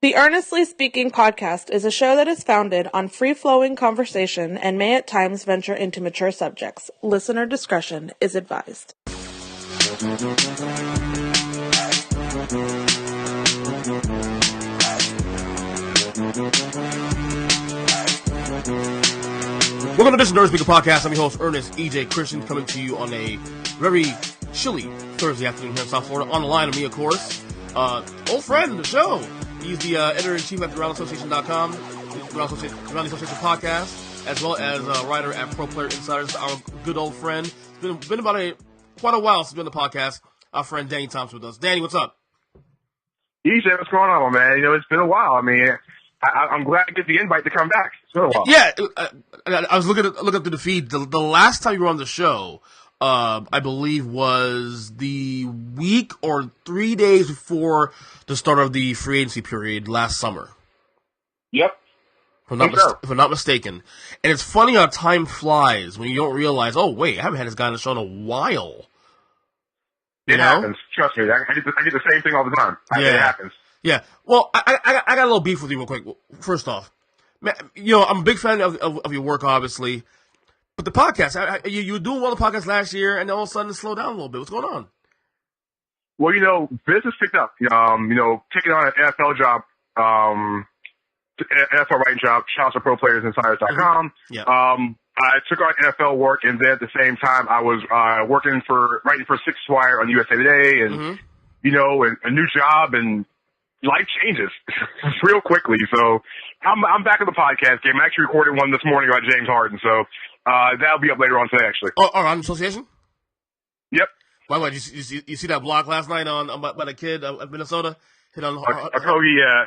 The Earnestly Speaking podcast is a show that is founded on free-flowing conversation and may at times venture into mature subjects. Listener discretion is advised. Welcome to this Earnestly Speaking podcast. I'm your host, Ernest E.J. Christian, coming to you on a very chilly Thursday afternoon here in South Florida. On the line with me, of course, old friend of the show. He's the editor-in-chief at theroundassociation.com, the Round Association podcast, as well as a writer at Pro Player Insiders, our good old friend. It's been about quite a while since we've been on the podcast. Our friend Danny Thompson with us. Danny, what's up? EJ, what's going on, man? You know, it's been a while. I mean, I'm glad to get the invite to come back. It's been a while. Yeah, I was looking through the feed. The last time you were on the show, I believe was the week or 3 days before the start of the free agency period last summer. Yep. If I'm not mistaken. And it's funny how time flies when you don't realize, oh, wait, I haven't had this guy on the show in a while. It happens. Trust me. I get the same thing all the time. It happens. Yeah. Well, I got a little beef with you real quick. First off, man, you know, I'm a big fan of your work, obviously. But the podcast, you were doing well the podcast last year, and then all of a sudden it slowed down a little bit. What's going on? Well, you know, business picked up. You know, taking on an NFL job, NFL writing job, shout out to ProPlayersInsiders.com. Yeah. I took on NFL work, and then at the same time, I was writing for Six Wire on USA Today, and you know, and a new job, and life changes real quickly. So I'm back in the podcast game. I actually recorded one this morning about James Harden, so that'll be up later on today, actually. Oh, on Association? Yep. By the way, you see that block last night by the kid at Minnesota? Hit on Okogie,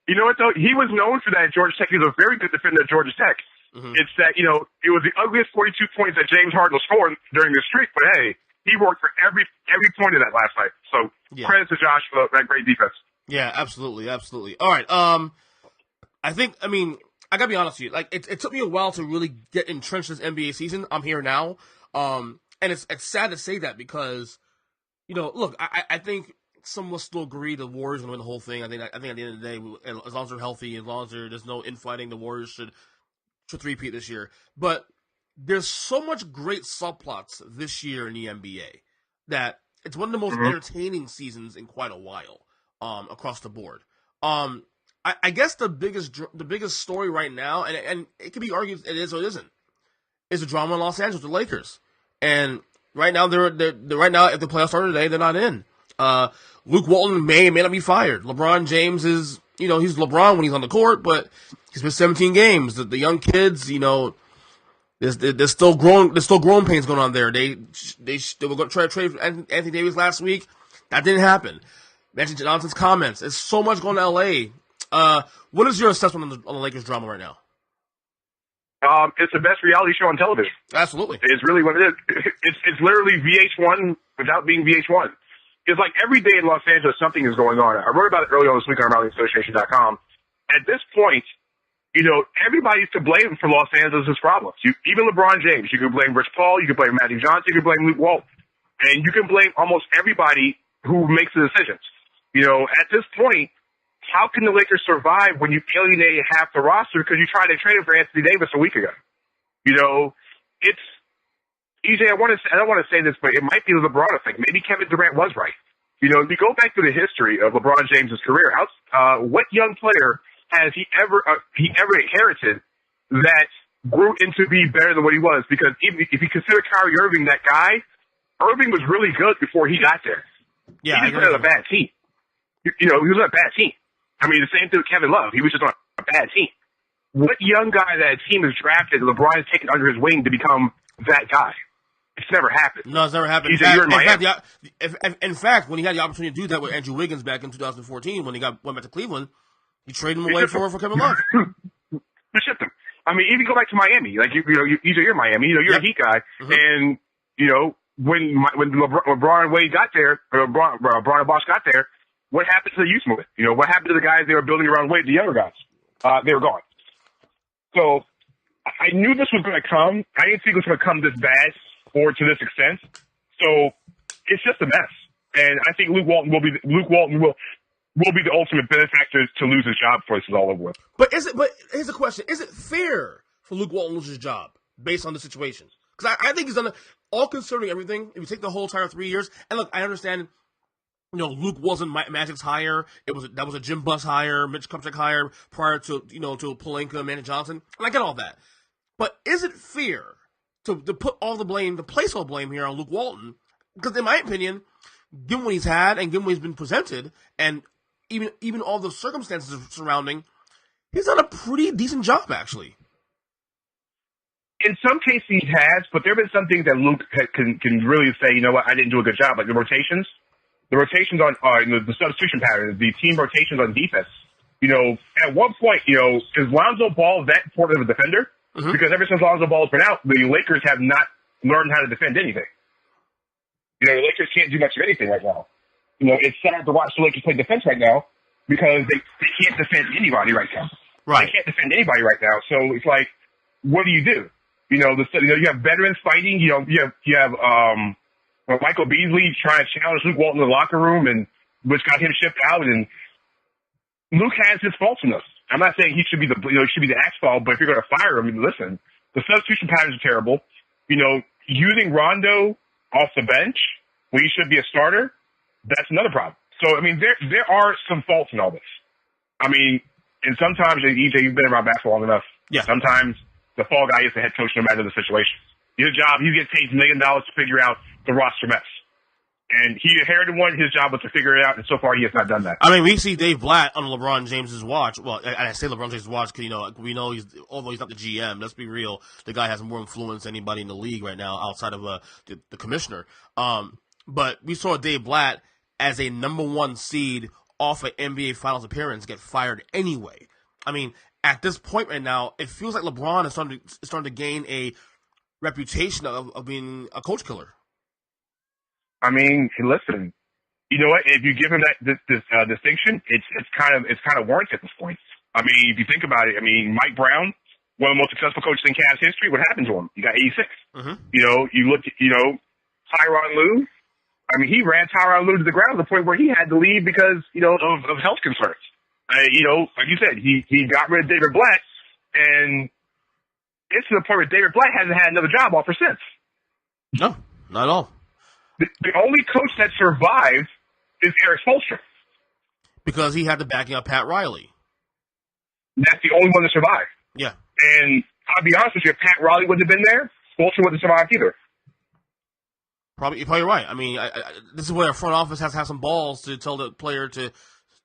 you know what, though? He was known for that at Georgia Tech. He was a very good defender at Georgia Tech. It's that, you know, it was the ugliest 42 points that James Harden was scoring during the streak, but hey, he worked for every point of that last night. So credit to Josh for that great defense. Yeah, absolutely. All right. I gotta be honest with you. Like, it took me a while to really get entrenched in this NBA season. I'm here now. And it's sad to say that because, you know, look, I think some will still agree the Warriors will win the whole thing. I think at the end of the day, as long as they're healthy, as long as there's no infighting, the Warriors should three-peat this year. But there's so much great subplots this year in the NBA that it's one of the most entertaining seasons in quite a while, across the board. I guess the biggest story right now, and it can be argued it is or it isn't, is the drama in Los Angeles, the Lakers. And right now, they're right now, if the playoffs start today, they're not in. Luke Walton may not be fired. LeBron James is, you know, he's LeBron when he's on the court, but he's missed 17 games. The young kids, you know, there's still growing pains going on there. They were going to try to trade Anthony Davis last week. That didn't happen. Magic Johnson's comments. There's so much going to LA. What is your assessment on the Lakers drama right now? It's the best reality show on television. Absolutely. It's really what it is. It's literally VH1 without being VH1. It's like every day in Los Angeles, something is going on. I wrote about it earlier on this week on RoundTheAssociation.com. At this point, you know, everybody's to blame for Los Angeles' problems. Even LeBron James. You can blame Rich Paul. You can blame Magic Johnson. You can blame Luke Walton. And you can blame almost everybody who makes the decisions. You know, at this point, how can the Lakers survive when you alienated half the roster because you tried to trade him for Anthony Davis a week ago? You know, it's EJ. I don't want to say this, but it might be the LeBron effect. Maybe Kevin Durant was right. You know, if you go back to the history of LeBron James's career, what young player has he ever inherited that grew into be better than what he was? Because even if you consider Kyrie Irving that guy, Irving was really good before he got there. Yeah, he just was on a bad team. You know, he was on a bad team. I mean, the same thing with Kevin Love. He was just on a bad team. What young guy that team has drafted, LeBron has taken under his wing to become that guy? It's never happened. No, it's never happened. In fact, when he had the opportunity to do that with Andrew Wiggins back in 2014, when he went back to Cleveland, he traded him away for Kevin Love. They shipped him. I mean, even go back to Miami. Like, you're Miami. You know, you're a Heat guy. And, you know, when LeBron and Wade got there, or LeBron and Bosh got there, what happened to the youth movement? You know, what happened to the guys they were building around Wade, the younger guys? They were gone. So I knew this was going to come. I didn't think it was going to come this bad or to this extent. So it's just a mess. And I think Luke Walton will will be the ultimate benefactor to lose his job before this is all over with. But here's the question: is it fair for Luke Walton to lose his job based on the situation? Because I think he's done all considering everything. If you take the whole entire 3 years, and look, I understand. Luke wasn't Magic's hire. That was a Jim Buss hire, Mitch Kupchak hire prior to to Pelinka, Manny Johnson, and I get all that. But is it fair to put all the blame, to place all blame here on Luke Walton? Because in my opinion, given what he's had and given what he's been presented, and even all the circumstances surrounding, he's done a pretty decent job, actually. In some cases he has, but there have been some things that Luke can really say, you know what, I didn't do a good job, like the rotations. The rotations on the substitution patterns, the team rotations on defense. At one point, is Lonzo Ball that important of a defender? Mm-hmm. Because ever since Lonzo Ball has been out, the Lakers have not learned how to defend anything. The Lakers can't do much of anything right now. It's sad to watch the Lakers play defense right now because they can't defend anybody right now. Right. They can't defend anybody right now. So it's like, what do? You have veterans fighting. You have Michael Beasley trying to challenge Luke Walton in the locker room, and which got him shipped out. And Luke has his faults in this. I'm not saying he should be the asphalt, but if you're going to fire him, listen, the substitution patterns are terrible. Using Rondo off the bench when he should be a starter, that's another problem. So, there are some faults in all this. And sometimes, EJ, you've been around basketball long enough. Yeah. Sometimes the fall guy is the head coach no matter the situation. His job, he gets paid $1 million to figure out the roster mess. And he inherited one. His job was to figure it out, and so far he has not done that. We see Dave Blatt on LeBron James's watch. Well, I say LeBron James's watch because, we know although he's not the GM, let's be real, the guy has more influence than anybody in the league right now outside of the commissioner. But we saw Dave Blatt as a number 1 seed off an NBA Finals appearance get fired anyway. At this point right now, it feels like LeBron is starting to gain a reputation of being a coach killer. Listen, you know what? If you give him that this distinction, it's kind of warranted at this point. If you think about it, Mike Brown, one of the most successful coaches in Cavs history. What happened to him? He got 86. Mm-hmm. You look at Tyronn Lue. He ran Tyronn Lue to the ground to the point where he had to leave because of health concerns. Like you said, he got rid of David Blatt, and it's to the point where David Blatt hasn't had another job offer since. No, not at all. The only coach that survived is Eric Spoelstra. Because he had the backing of Pat Riley. That's the only one that survived. Yeah. And I'll be honest with you, if Pat Riley wouldn't have been there, Spoelstra wouldn't have survived either. You're probably right. This is where a front office has to have some balls to tell the player to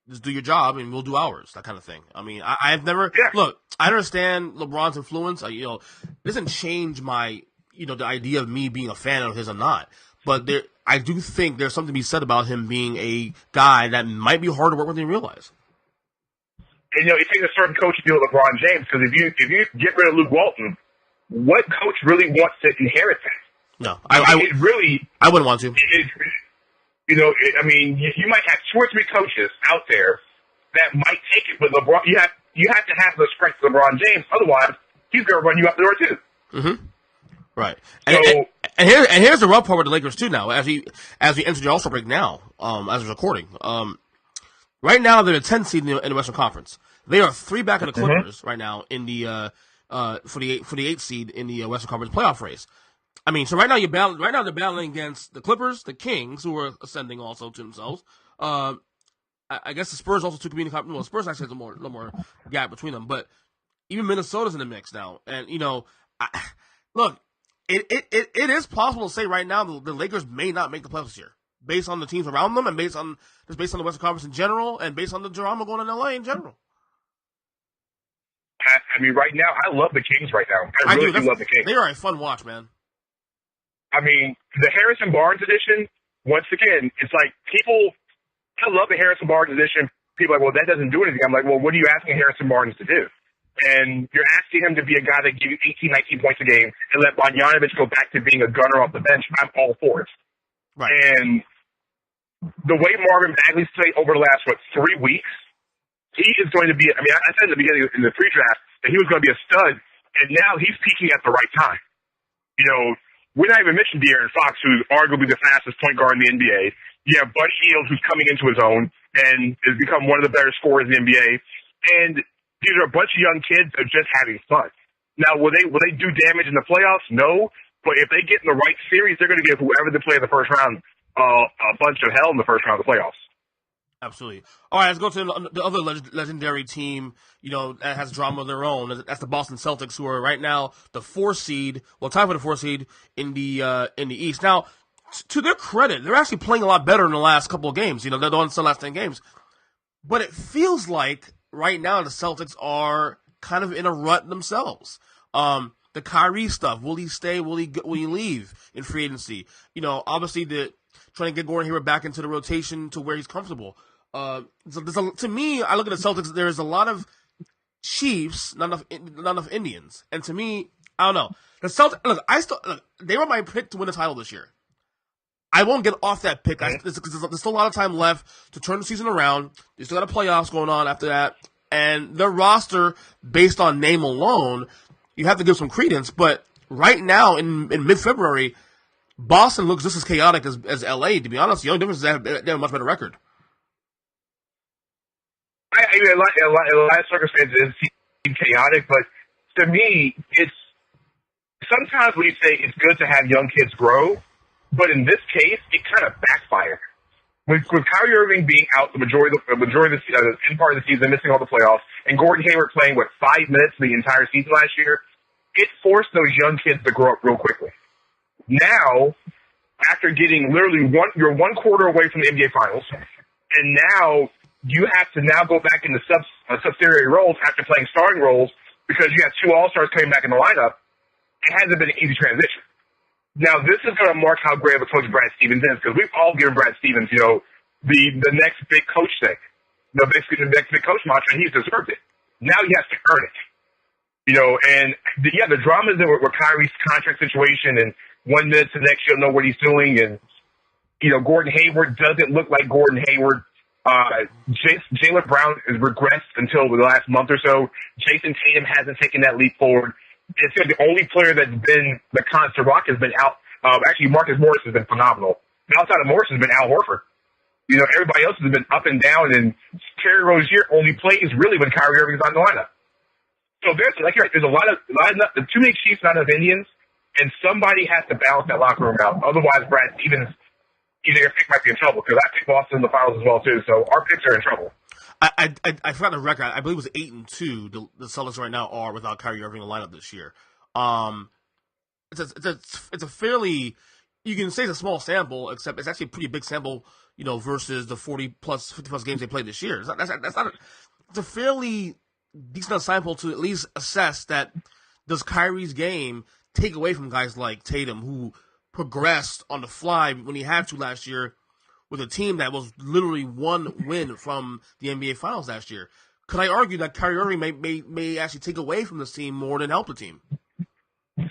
just do your job and we'll do ours, that kind of thing. I've never look. I understand LeBron's influence. It doesn't change my the idea of me being a fan of his or not. But I do think there's something to be said about him being a guy that might be hard to work with than you realize. And it takes a certain coach to deal with LeBron James because if you get rid of Luke Walton, what coach really wants to inherit that? No, I wouldn't want to. You might have 2 or 3 coaches out there that might take it, but LeBron, you have to have the strength of LeBron James. Otherwise, he's going to run you out the door too. Mm-hmm. Right. And here's the rough part with the Lakers too. Now, as we enter the All-Star break now, as we're recording, right now they're the 10th seed in the Western Conference. They are 3 back of the Clippers right now in the for the 8th seed in the Western Conference playoff race. So right now they're battling against the Clippers, the Kings, who are ascending also to themselves. I guess the Spurs also took community. Well, Spurs actually has a little more gap between them, but even Minnesota's in the mix now. And look. It is possible to say right now the Lakers may not make the playoffs this year, based on the teams around them and based on the Western Conference in general, and based on the drama going on in LA in general. Right now, I love the Kings right now. I really do love the Kings. They are a fun watch, man. The Harrison Barnes edition, once again, it's like I love the Harrison Barnes edition. People are like, well, that doesn't do anything. I'm like, well, what are you asking Harrison Barnes to do? And you're asking him to be a guy that gives you 18, 19 points a game and let Bogdanovich go back to being a gunner off the bench. I'm all for it. Right. And the way Marvin Bagley's played over the last, 3 weeks, he is going to be, I said in the beginning, in the pre-draft, that he was going to be a stud, and now he's peaking at the right time. We're not even mentioning De'Aaron Fox, who's arguably the fastest point guard in the NBA. You have Buddy Hield, who's coming into his own. and has become one of the better scorers in the NBA. And these are a bunch of young kids that are just having fun. Now, will they do damage in the playoffs? No. But if they get in the right series, they're going to give whoever they play in the first round a bunch of hell in the first round of the playoffs. Absolutely. All right, let's go to the other legendary team, that has drama of their own. That's the Boston Celtics, who are right now the 4th seed, tied for the 4th seed in the East. Now, to their credit, they're actually playing a lot better in the last couple of games. They're on the last 10 games. But it feels like right now the Celtics are kind of in a rut themselves. The Kyrie stuff, will he stay? Will he leave in free agency? Obviously trying to get Gordon Hayward back into the rotation to where he's comfortable. To me, I look at the Celtics. There's a lot of Chiefs, not enough Indians, and to me, I don't know. The Celtics. They were my pick to win the title this year. I won't get off that pick. There's still a lot of time left to turn the season around. They still got a playoffs going on after that, and their roster, based on name alone, you have to give some credence. But right now, in mid-February, Boston looks just as chaotic as LA. To be honest, the only difference is they have a much better record. A lot of circumstances seem chaotic, but to me, it's sometimes we say it's good to have young kids grow, but in this case, it kind of backfired. With Kyrie Irving being out the majority of the end part of the season, missing all the playoffs, and Gordon Hayward playing 5 minutes the entire season last year, it forced those young kids to grow up real quickly. Now, after getting literally you're one quarter away from the NBA Finals, and now you have to go back into subsidiary roles after playing starting roles because you have 2 All-Stars coming back in the lineup. It hasn't been an easy transition. Now, this is going to mark how great of a coach Brad Stevens is, because we've all given Brad Stevens, the next big coach thing. Basically the next big coach mantra, and he's deserved it. Now he has to earn it. The drama is with Kyrie's contract situation, and 1 minute to the next, you don't know what he's doing, and, Gordon Hayward doesn't look like Gordon Hayward. Jaylen Brown has regressed until the last month or so. Jason Tatum hasn't taken that leap forward. It's the only player that's been the constant rock has been out. Actually, Marcus Morris has been phenomenal. And outside of Morris has been Al Horford. Everybody else has been up and down, and Terry Rozier only plays really when Kyrie Irving is on the lineup. So there's a lot of too many Chiefs, not enough Indians, and somebody has to balance that locker room out. Otherwise, Brad Stevens, your pick might be in trouble, because I picked Boston in the finals as well too. So our picks are in trouble. I forgot the record. I believe it was 8-2. The Celtics right now are without Kyrie Irving in the lineup this year. It's a fairly, you can say it's a small sample, except it's actually a pretty big sample, versus the 50 plus games they played this year. It's a fairly decent sample to at least assess that does Kyrie's game take away from guys like Tatum, who progressed on the fly when he had to last year, with a team that was literally 1 win from the NBA Finals last year. Could I argue that Kyrie Irving may actually take away from this team more than help the team? I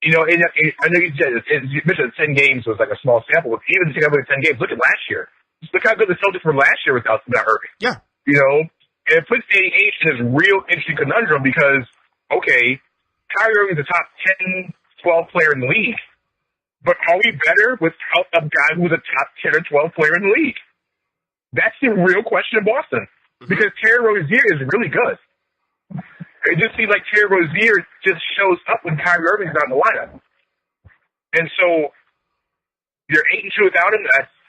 know you mentioned 10 games was like a small sample, but even to take away 10 games, look at last year. Look how good the Celtics were last year without Irving. Yeah. And it puts Danny Ainge in this real interesting conundrum because, okay, Kyrie Irving is a top 10, 12 player in the league. But are we better without a guy who's a top 10 or 12 player in the league? That's the real question in Boston. Because Terry Rozier is really good. It just seems like Terry Rozier just shows up when Kyrie Irving's not in the lineup. And so you're 8-2 without him.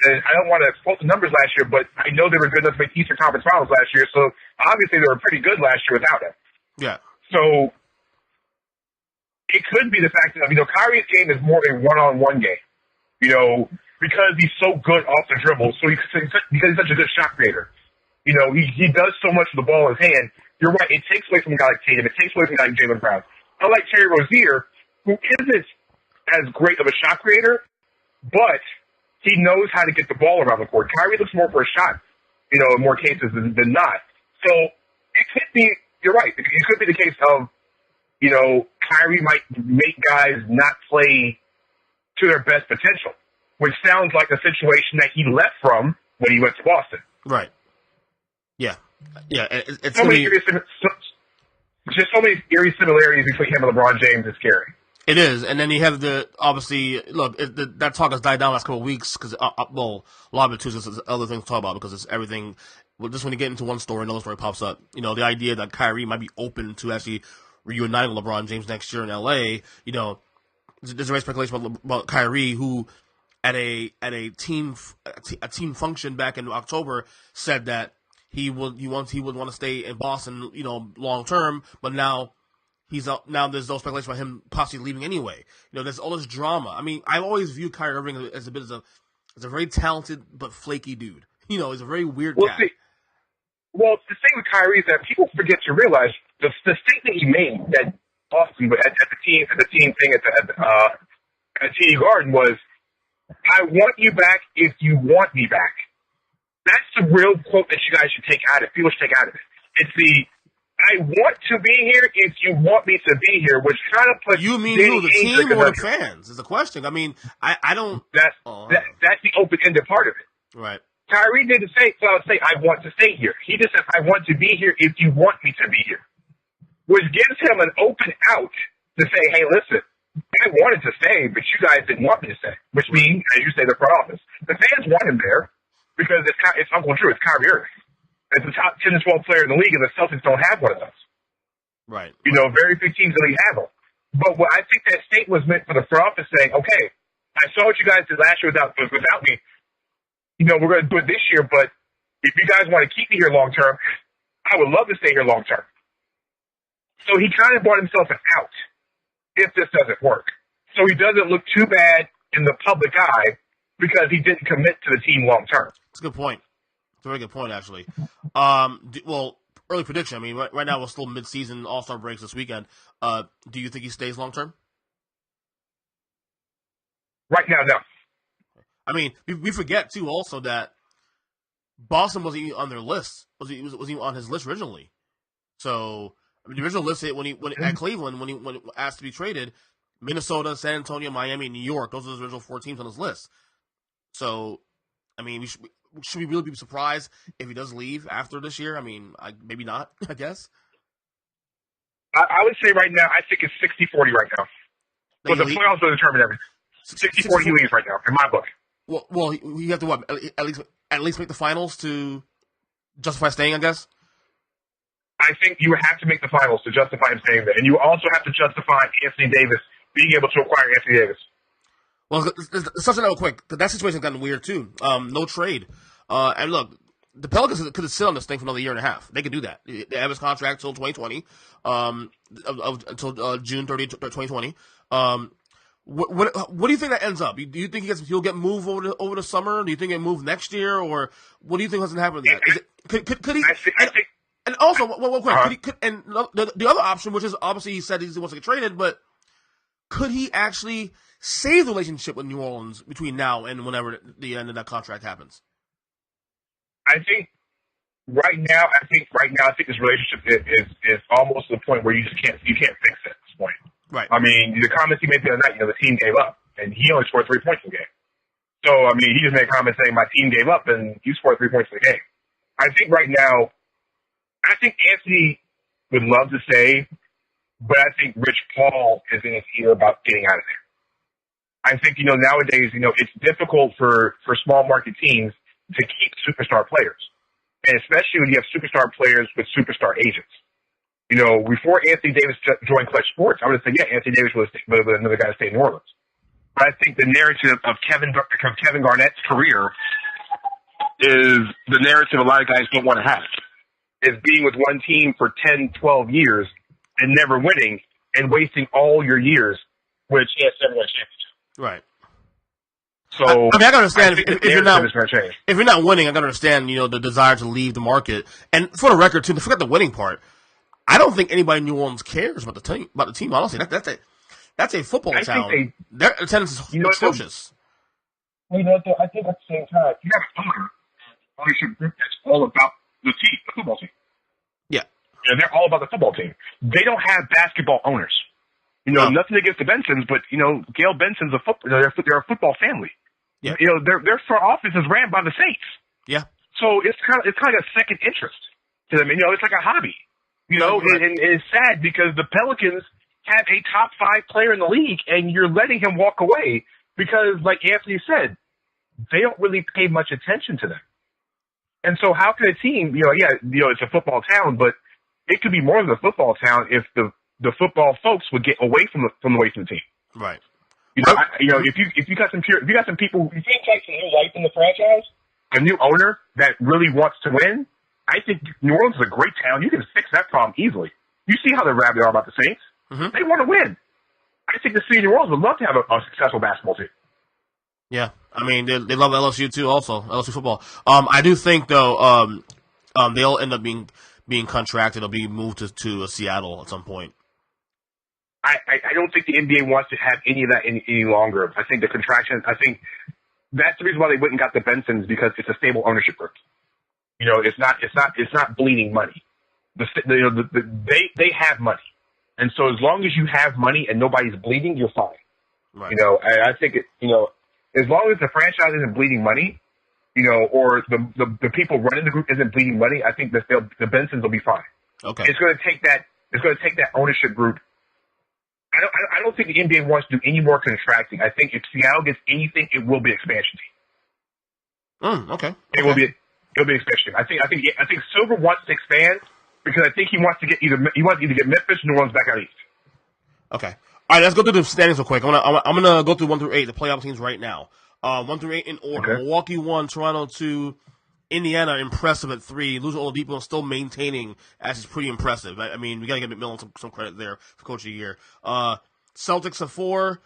I don't want to quote the numbers last year, but I know they were good enough to make Eastern Conference Finals last year. So obviously they were pretty good last year without him. Yeah. So it could be the fact that, Kyrie's game is more a one-on-one game, because he's so good off the dribble, because he's such a good shot creator. He does so much with the ball in his hand. You're right, it takes away from a guy like Tatum. It takes away from a guy like Jaylen Brown. Unlike Terry Rozier, who isn't as great of a shot creator, but he knows how to get the ball around the court. Kyrie looks more for a shot, in more cases than not. So it could be, you're right, it could be the case of, Kyrie might make guys not play to their best potential, which sounds like a situation that he left from when he went to Boston. Right. Yeah. Yeah. It's so many eerie similarities between him and LeBron James is scary. It is, and then you have obviously look. That talk has died down the last couple of weeks because a lot of it too is other things to talk about because it's everything. Well, just when you get into one story, another story pops up. The idea that Kyrie might be open to actually reuniting with LeBron James next year in LA. There's a speculation about Kyrie, who at a team function back in October said that he would want to stay in Boston, long term, but now. Now there's no speculation about him possibly leaving anyway. There's all this drama. I mean, I've always viewed Kyrie Irving as a very talented but flaky dude. He's a very weird guy. Well, the thing with Kyrie is that people forget to realize the statement he made at Boston at the team thing at TD Garden was, "I want you back if you want me back." That's the real quote that you guys should take out of it. People should take out of it. It's the "I want to be here if you want me to be here," which kind of puts you mean Danny who, the team or the fans? Is the question. I mean, I don't. That's the open-ended part of it. Right. Kyrie didn't say, "I want to stay here." He just said, "I want to be here if you want me to be here," which gives him an open out to say, "Hey, listen, I wanted to stay, but you guys didn't want me to stay." Which means, as you say, the front office, the fans want him there because it's Uncle Drew, it's Kyrie Irving. It's the top 10 to 12 player in the league, and the Celtics don't have one of those. Right. Very few teams really have them. But what I think that state was meant for the front office saying, "Okay, I saw what you guys did last year without me. We're going to do it this year, but if you guys want to keep me here long term, I would love to stay here long term." So he kind of bought himself an out if this doesn't work. So he doesn't look too bad in the public eye because he didn't commit to the team long term. That's a good point. It's a very good point, actually. Early prediction. I mean, right now we're still mid-season, All-Star breaks this weekend. Do you think he stays long term? Right now, no. I mean, we forget too also that Boston wasn't even on their list. Was even on his list originally. So the original list hit when at Cleveland when he asked to be traded. Minnesota, San Antonio, Miami, and New York. Those are the original 4 teams on his list. So, I mean, should we really be surprised if he does leave after this year? I mean, maybe not, I guess. I would say right now, I think it's 60-40 right now. But the playoffs will determine everything. 60-40 he leaves right now, in my book. Well, you have to what? At least make the finals to justify staying, I guess? I think you have to make the finals to justify him staying there. And you also have to justify Anthony Davis being able to acquire Anthony Davis. Well, let's touch on that real quick. That situation's gotten weird, too. No trade. And look, the Pelicans could have sit on this thing for another year and a half. They could do that. They have his contract until 2020, until June 30, 2020. What do you think that ends up? Do you think he'll get moved over the summer? Do you think he'll move next year? Or what do you think has to happen with that? Could he? I think. And also, one quick, the other option, which is obviously he said he wants to get traded, but could he actually save the relationship with New Orleans between now and whenever the end of that contract happens? I think right now, this relationship is almost to the point where you can't fix it at this point. Right. I mean, the comments he made the other night, the team gave up, and he only scored 3 points in the game. So, I mean, he just made a comment saying my team gave up, and you scored 3 points in the game. I think right now, Anthony would love to stay, but I think Rich Paul is in his ear about getting out of there. I think, nowadays, it's difficult for small market teams to keep superstar players. And especially when you have superstar players with superstar agents. Before Anthony Davis joined Clutch Sports, I would have said, yeah, Anthony Davis was another guy to stay in New Orleans. But I think the narrative of Kevin Garnett's career is the narrative a lot of guys don't want to have. Is being with one team for 10, 12 years and never winning and wasting all your years, which he has never won a championship. Right. So I can understand if you're not winning. I can understand the desire to leave the market. And for the record, too, to forget the winning part, I don't think anybody in New Orleans cares about the team. Honestly, that's a football town. Their attendance is atrocious. I think at the same time, you have an ownership group that's all about the football team. Yeah. They're all about the football team. They don't have basketball owners. Nothing against the Bensons, but Gail Benson's they're a football family. Yeah. Their front office is ran by the Saints. Yeah. So it's kind of a second interest to them. It's like a hobby. And it's sad because the Pelicans have a top 5 player in the league, and you're letting him walk away because, like Anthony said, they don't really pay much attention to them. And so how can a team, it's a football town, but it could be more than a football town if the football folks would get away from the team. Right. If you got some people who think like some new life in the franchise, a new owner that really wants to win, I think New Orleans is a great town. You can fix that problem easily. You see how they're rabid about the Saints. Mm-hmm. They want to win. I think the city of New Orleans would love to have a successful basketball team. Yeah, I mean they love LSU too. Also, LSU football. I do think though, they'll end up being contracted or being moved to Seattle at some point. I don't think the NBA wants to have any of that any longer. I think the contraction. I think that's the reason why they went and got the Bensons, because it's a stable ownership group. It's not bleeding money. They have money, and so as long as you have money and nobody's bleeding, you're fine. Right. I think as long as the franchise isn't bleeding money, or the people running the group isn't bleeding money, I think the Bensons will be fine. Okay. It's going to take that ownership group. I don't think the NBA wants to do any more contracting. I think if Seattle gets anything, it will be expansion team. Okay. It'll be expansion team. I think Silver wants to expand because I think he wants to get either get Memphis or New Orleans back out east. Okay. All right, let's go through the standings real quick. I'm gonna go through 1 through 8, the playoff teams right now. 1 through 8 in order. Okay. Milwaukee 1, Toronto 2, Indiana impressive at 3. Losing Oladipo and still maintaining as is pretty impressive. I mean, we gotta give McMillan some credit there for coach of the year. Celtics at 4,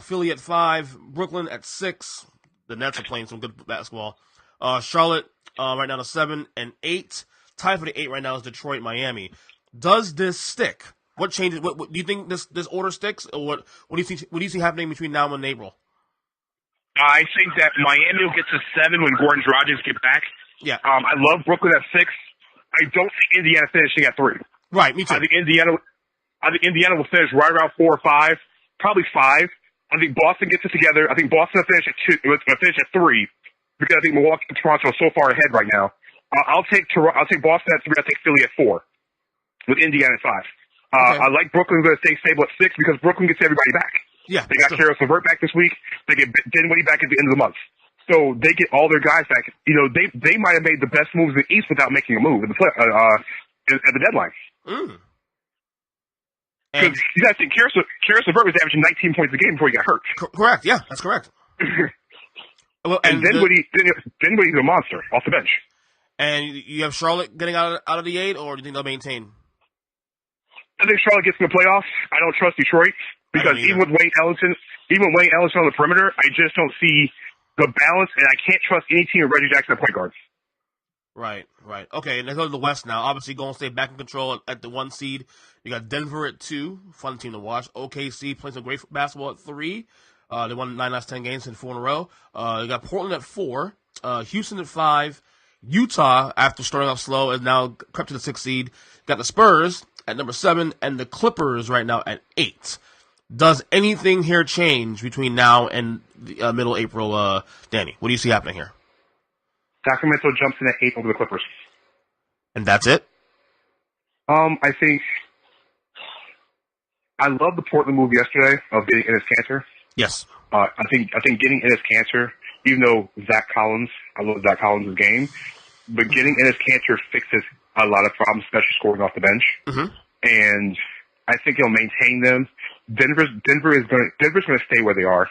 Philly at 5, Brooklyn at 6. The Nets are playing some good basketball. Charlotte right now to 7 and 8. Tied for the 8 right now is Detroit, Miami. Does this stick? What changes? What do you think this order sticks, or what do you see happening between now and April? I think that Miami will get to 7 when Gordon Dragic get back. Yeah. I love Brooklyn at 6. I don't see Indiana finishing at 3. Right, me too. I think Indiana will finish right around 4 or 5, probably 5. I think Boston gets it together. I think Boston will finish at 2. Will finish at 3 because I think Milwaukee and Toronto are so far ahead right now. I'll take Boston at 3. I'll take Philly at 4, with Indiana at 5. Okay. I like Brooklyn going to stay stable at 6 because Brooklyn gets everybody back. Yeah, they got Karis LeVert back this week. They get Dinwiddie back at the end of the month, so they get all their guys back. They might have made the best moves in the East without making a move at the deadline. Because you got to think Karis LeVert was averaging 19 points a game before he got hurt. Correct. Yeah, that's correct. Well, and Dinwiddie's a monster off the bench. And you have Charlotte getting out of the 8, or do you think they'll maintain? I think Charlotte gets in the playoffs. I don't trust Detroit because even with Wayne Ellington on the perimeter, I just don't see the balance, and I can't trust any team with Reggie Jackson at point guard. Right. Okay, and let's go to the West now. Obviously, Golden State back in control at the 1 seed. You got Denver at 2, fun team to watch. OKC playing some great basketball at 3. They won 9 last 10 games in 4 in a row. You got Portland at 4, Houston at 5. Utah, after starting off slow, is now crept to the 6th seed. Got the Spurs at number 7, and the Clippers right now at 8. Does anything here change between now and the middle April, Danny? What do you see happening here? Sacramento jumps in at 8 over the Clippers. And that's it? I think I love the Portland move yesterday of getting Enes Kanter. Yes. I think getting Enes Kanter, even though I love Zach Collins' game, but getting Enes Kanter fixes a lot of problems, especially scoring off the bench. Mm-hmm. And I think he'll maintain them. Denver's going to stay where they are.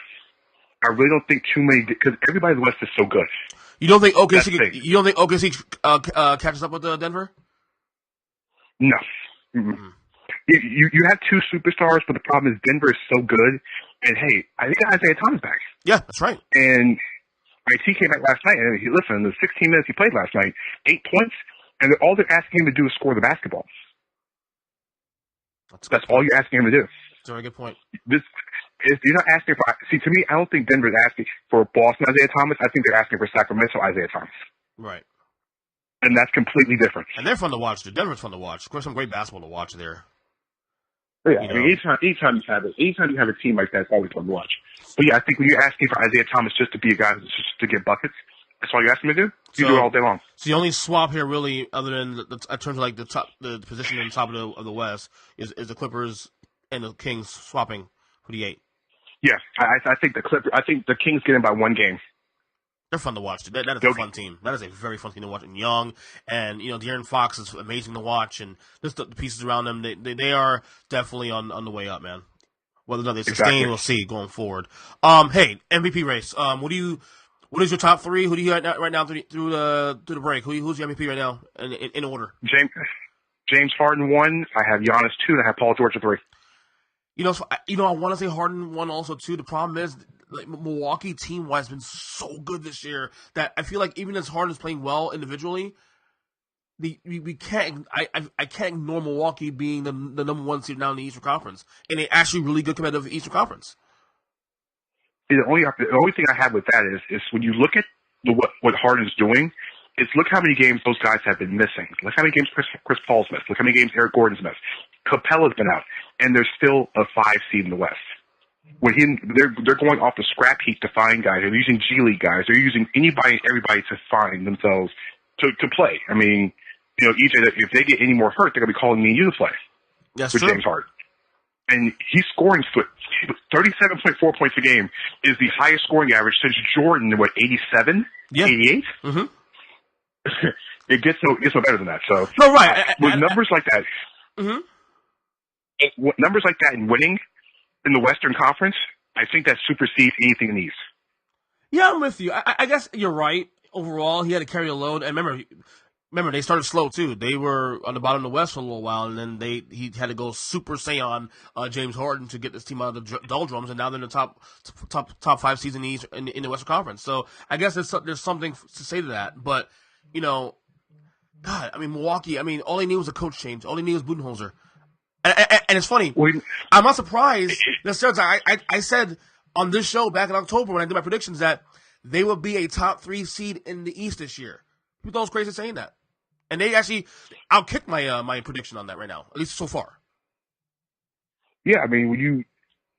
I really don't think too many, because everybody in the West is so good. You don't think OKC catches up with Denver? No. Mm-hmm. You have 2 superstars, but the problem is Denver is so good. And hey, I think Isaiah Thomas back. Yeah, that's right. And he came back last night, and listen, the 16 minutes he played last night, 8 points, and all they're asking him to do is score the basketball. That's all you're asking him to do. That's a very good point. You're not asking for. See, to me, I don't think Denver's asking for Boston Isaiah Thomas. I think they're asking for Sacramento Isaiah Thomas. Right. And that's completely different. And they're fun to watch too. Denver's fun to watch. Of course, some great basketball to watch there. Yeah, I mean, anytime you have a team like that, it's always fun to watch. But yeah, I think when you're asking for Isaiah Thomas just to be a guy just to get buckets, that's all you ask him to do. You do it all day long. So the only swap here, really, other than in terms of like the position in the top of the West, is the Clippers and the Kings swapping for the 8. Yeah, I think the Kings get in by 1 game. They're fun to watch. That is a fun team. That is a very fun team to watch. And young, and De'Aaron Fox is amazing to watch, and just the pieces around them. They are definitely on the way up, man. Whether or not they sustain, we'll see going forward. Hey, MVP race. What is your top 3? Who do you got right now through the break? Who's your MVP right now in order? James Harden 1. I have Giannis 2, and I have Paul George at 3. I want to say Harden 1 also too. The problem is, like, Milwaukee team-wise has been so good this year that I feel like even as Harden's playing well individually, we can't. I can't ignore Milwaukee being the number 1 seed now in the Eastern Conference, and they actually really good competitive Eastern Conference. The only thing I have with that is when you look at what Harden's doing, is look how many games those guys have been missing. Look how many games Chris Paul's missed. Look how many games Eric Gordon's missed. Capella's been out, and they're still a 5 seed in the West. When they're going off the scrap heap to find guys. They're using G League guys. They're using anybody, everybody to find themselves to play. I mean, EJ, if they get any more hurt, they're gonna be calling me and you to play. That's with true. James Harden. And he's scoring 37.4 points a game is the highest scoring average since Jordan, 87? Yeah. 88? Mm-hmm. It gets no better than that. So no, right. With numbers like that, mm-hmm. Numbers like that and winning in the Western Conference, I think that supersedes anything in the East. Yeah, I'm with you. I guess you're right. Overall, he had to carry a load. And remember, they started slow too. They were on the bottom of the West for a little while, and then he had to go Super Saiyan James Harden to get this team out of the doldrums, and now they're in the top 5 seeds in the East, in the Western Conference. So I guess there's something to say to that. But God, I mean, Milwaukee. I mean, all they need was a coach change. All they need was Budenholzer. And it's funny. I'm not surprised. I said on this show back in October when I did my predictions that they would be a top 3 seed in the East this year. People thought it was crazy saying that, and they actually outkicked my prediction on that right now, at least so far. Yeah, I mean,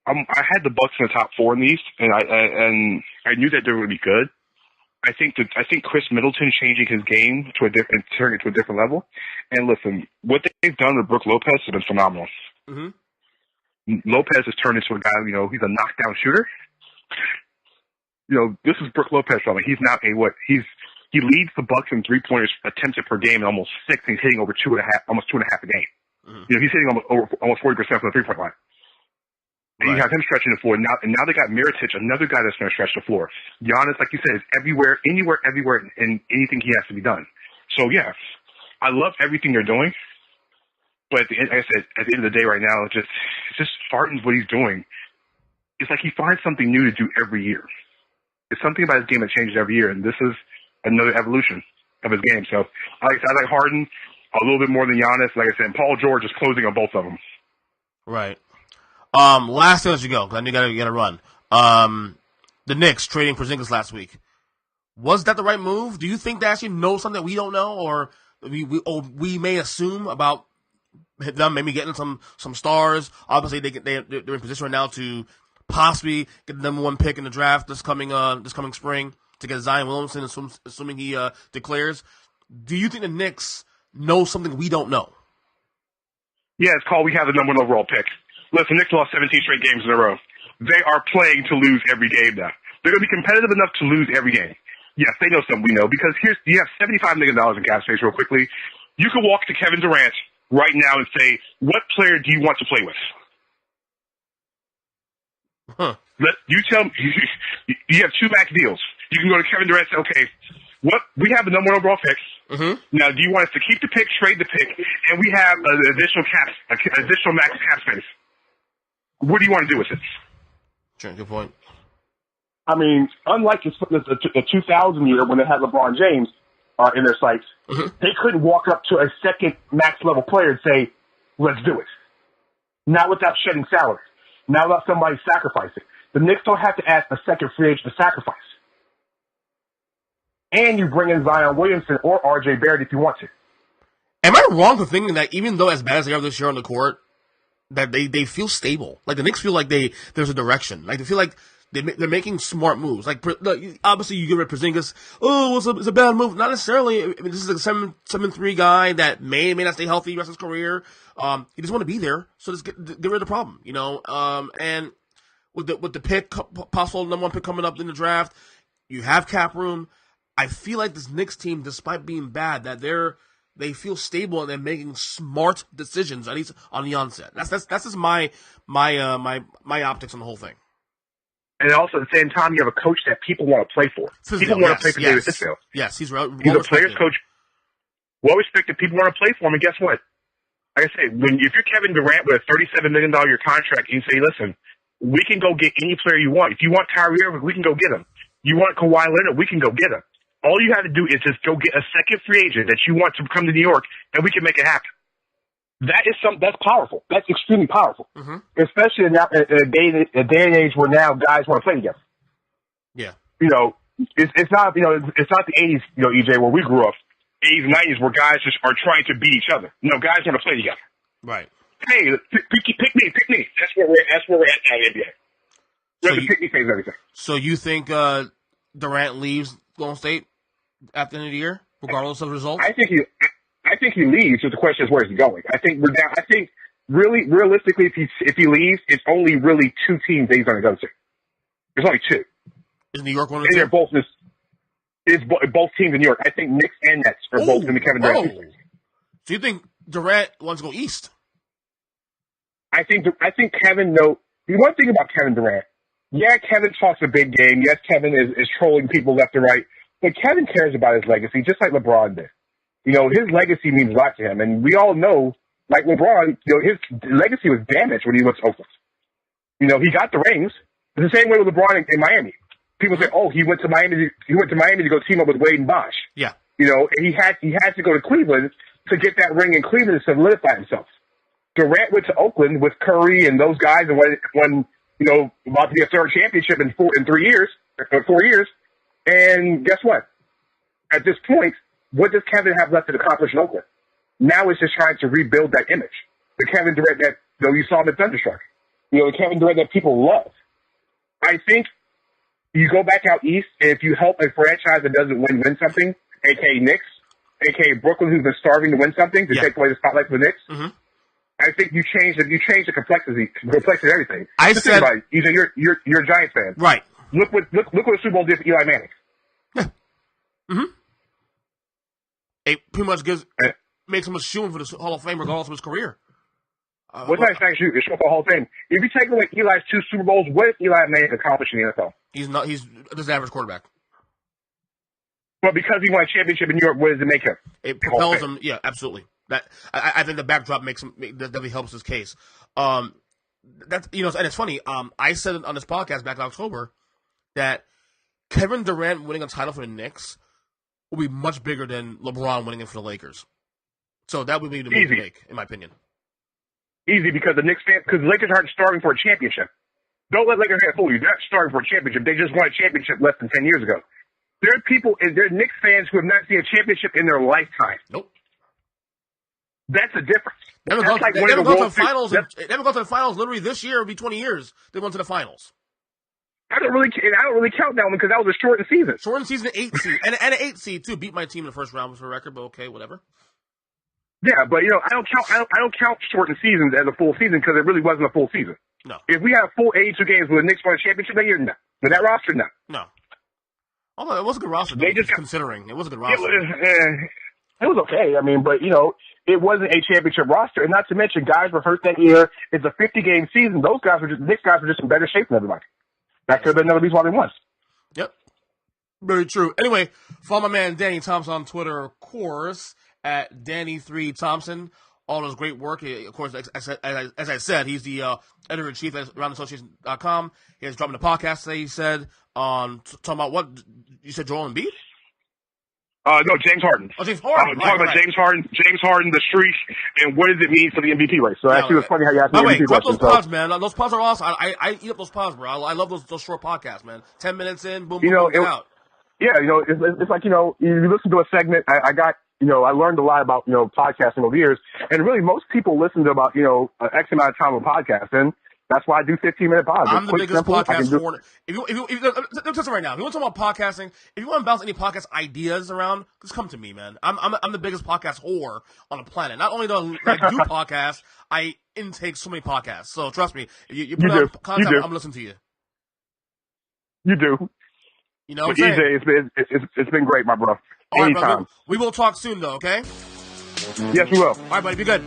I had the Bucks in the top 4 in the East, and I knew that they were going to be good. I think Chris Middleton changing his game turning it to a different level. And listen, what they've done with Brook Lopez has been phenomenal. Mm-hmm. Lopez has turned into a guy, he's a knockdown shooter. This is Brook Lopez. He's now he leads the Bucks in 3-pointers attempted per game, and almost 6. And he's hitting over 2.5, almost 2.5 a game. Mm-hmm. He's hitting almost 40% from the 3-point line. And you have him stretching the floor. Now they got Mirotic, another guy that's going to stretch the floor. Giannis, like you said, is everywhere, anywhere, everywhere, and anything he has to be done. So, yeah, I love everything they're doing. But like I said, at the end of the day right now, it's just Harden's what he's doing. It's like he finds something new to do every year. It's something about his game that changes every year, and this is another evolution of his game. So, I like Harden a little bit more than Giannis. Like I said, Paul George is closing on both of them. Right. Last thing as you go, because I know you gotta run. The Knicks trading Porzingis last week. Was that the right move? Do you think they actually know something that we don't know, or we may assume about them maybe getting some stars? Obviously, they're in position right now to possibly get the number 1 pick in the draft this coming spring to get Zion Williamson, assuming he declares. Do you think the Knicks know something we don't know? Yeah, it's called we have the number 1 overall pick. Listen, Knicks lost 17 straight games in a row. They are playing to lose every game now. They're going to be competitive enough to lose every game. Yes, they know something we know, because you have $75 million in cap space real quickly. You can walk to Kevin Durant right now and say, what player do you want to play with? Huh. You tell me, you have 2 max deals. You can go to Kevin Durant and say, okay, we have the number 1 overall pick. Mm-hmm. Now, do you want us to keep the pick, trade the pick, and we have an additional max cap space? What do you want to do with it? Sure, good point. I mean, unlike the 2000 year when they had LeBron James in their sights, mm-hmm. They couldn't walk up to a second max level player and say, let's do it. Not without shedding salary. Not without somebody sacrificing. The Knicks don't have to ask a second free agent to sacrifice. And you bring in Zion Williamson or RJ Barrett if you want to. Am I wrong for thinking that even though as bad as they are this year on the court, that they feel stable? Like the Knicks feel like there's a direction. Like they feel like, I don't know, they're making smart moves. Like obviously you get rid of Porzingis. Oh, it's a bad move. Not necessarily. I mean, this is a 7'3" guy that may not stay healthy the rest of his career. He doesn't want to be there, so just get rid of the problem. And with the pick, possible number 1 pick coming up in the draft, you have cap room. I feel like this Knicks team, despite being bad, that they feel stable and they're making smart decisions, at least on the onset. That's just my optics on the whole thing. And also at the same time, you have a coach that people want to play for. People want to play for David Fizdale. Yes, he's a player's coach, well respected. People want to play for him, and guess what? Like I say, if you're Kevin Durant with a $37 million year contract, you say, listen, we can go get any player you want. If you want Kyrie Irving, we can go get him. You want Kawhi Leonard, we can go get him. All you have to do is just go get a second free agent that you want to come to New York, and we can make it happen. That's powerful. That's extremely powerful, especially in a day and age where now guys want to play together. Yeah, it's not the '80s, EJ, where we grew up, '80s and '90s, where guys just are trying to beat each other. No, guys want to play together. Right. Hey, pick me. That's where we're at now in the NBA. So the pick me phase everything. So you think Durant leaves Golden State at the end of the year, regardless of the results? I think he leaves. So the question is, where is he going? I think we're down. I think really, realistically, if he leaves, it's only really 2 teams that he's going to go to. There's only 2. Is New York one of the two? two? They're both both teams in New York. I think Knicks and Nets are both in the Kevin Durant. So you think Durant wants to go east? I think Kevin. No, the one thing about Kevin Durant. Yeah, Kevin talks a big game. Yes, Kevin is trolling people left and right. But Kevin cares about his legacy, just like LeBron did. His legacy means a lot to him. And we all know, like LeBron, his legacy was damaged when he went to Oakland. He got the rings. It's the same way with LeBron in Miami. People say, oh, he went to Miami to go team up with Wade and Bosh. Yeah. And he had to go to Cleveland to get that ring in Cleveland to solidify himself. Durant went to Oakland with Curry and those guys and won about to be a 3rd championship in 4 years. And guess what? At this point, what does Kevin have left to accomplish in Oakland? Now it's just trying to rebuild that image. The Kevin Durant that you saw him at Thunderstruck. The Kevin Durant that people love. I think you go back out east, and if you help a franchise that doesn't win something, a.k.a. Knicks, a.k.a. Brooklyn, who's been starving to win something, to take away the spotlight from the Knicks, I think you change the complexity of everything. Just think about it. You're a Giants fan, right? Look what the Super Bowl did for Eli Manning. Yeah. It pretty much makes him a shoo-in for the Hall of Fame regardless of his career. What's that saying? It's for the Hall of Fame. If you take away Eli's 2 Super Bowls, what has Eli Manning accomplished in the NFL? He's just an average quarterback. But because he won a championship in New York, what does it make him? It propels him. Yeah, absolutely. That I think the backdrop definitely helps his case. And it's funny. I said on this podcast back in October that Kevin Durant winning a title for the Knicks will be much bigger than LeBron winning it for the Lakers. So that would be the move to make, in my opinion. Easy, because the Lakers aren't starving for a championship. Don't let Lakers fans fool you. They're not starving for a championship. They just won a championship less than 10 years ago. There are Knicks fans who have not seen a championship in their lifetime. Nope. That's a difference. They haven't gone to the finals. They haven't gone to the finals. Literally this year, it'll be 20 years. They went to the finals. I don't really count that one because that was a shortened season. Shortened season, 8 seed, and an 8 seed too. Beat my team in the first round for a record, but okay, whatever. Yeah, but I don't count shortened seasons as a full season because it really wasn't a full season. No. If we had a full 82 games with the Knicks won a championship that year, no. With that roster, no. No. Although it was a good roster, considering it was a good roster. It was okay. I mean, but it wasn't a championship roster, and not to mention guys were hurt that year. It's a 50-game season. Those guys Knicks guys were just in better shape than everybody. That could have been another reason why they won. Yep. Very true. Anyway, follow my man Danny Thompson on Twitter, of course, at Danny3Thompson. All his great work. Of course, as I said, he's the editor-in-chief at RoundAssociation.com. He has dropping the podcast today, he said, talking about what? You said Joel Embiid? No, James Harden. Oh, James Harden. Talking about James Harden, the streak, and what does it mean for the MVP race. So actually, it's funny how you asked me the MVP question. Those pods, man. Those pods are awesome. I eat up those pods, bro. I love those short podcasts, man. 10 minutes in, boom, boom, out. Yeah, it's like, you listen to a segment. I learned a lot about, podcasting over the years. And really, most people listen to about, X amount of time of podcasting. That's why I do 15-minute pods. I'm the quick, biggest simple. podcast horn. If you, let me tell you right now. If you want to talk about podcasting, if you want to bounce any podcast ideas around, just come to me, man. I'm the biggest podcast whore on the planet. Not only do I do podcasts, I intake so many podcasts. So trust me, if you put out content, I'm listening to you. You do. You know what I'm saying? EJ, it's been great, my bro. All right, Anytime. bro. We will talk soon, though. Okay? Yes, we will. All right, buddy. Be good.